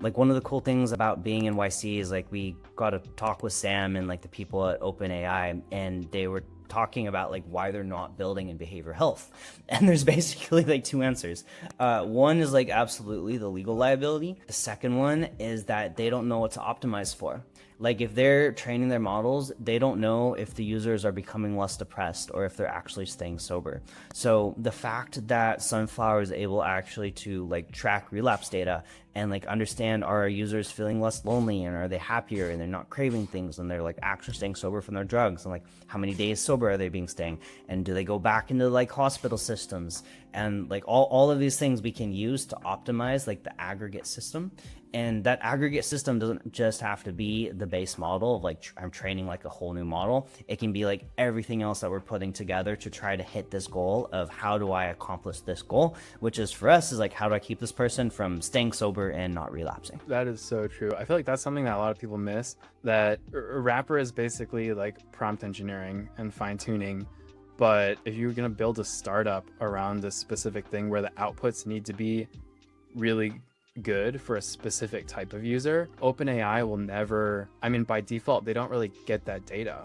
Like one of the cool things about being in YC is like we got to talk with Sam and like the people at OpenAI, and they were talking about like why they're not building in behavioral health. And there's basically like two answers. One is like absolutely the legal liability. The second one is that they don't know what to optimize for. Like if they're training their models, they don't know if the users are becoming less depressed or if they're actually staying sober. So the fact that Sunflower is able actually to like track relapse data and like understand, are our users feeling less lonely and are they happier and they're not craving things and they're like actually staying sober from their drugs, and like how many days sober are they being staying, and do they go back into like hospital systems, and like all of these things we can use to optimize like the aggregate system. And that aggregate system doesn't just have to be the base model of like I'm training like a whole new model. It can be like everything else that we're putting together to try to hit this goal of how do I accomplish this goal, which is for us is like how do I keep this person from staying sober and not relapsing. That is so true. I feel like that's something that a lot of people miss, that a rapper is basically like prompt engineering and fine tuning. But if you're going to build a startup around this specific thing where the outputs need to be really good for a specific type of user, OpenAI will never, I mean, by default, they don't really get that data.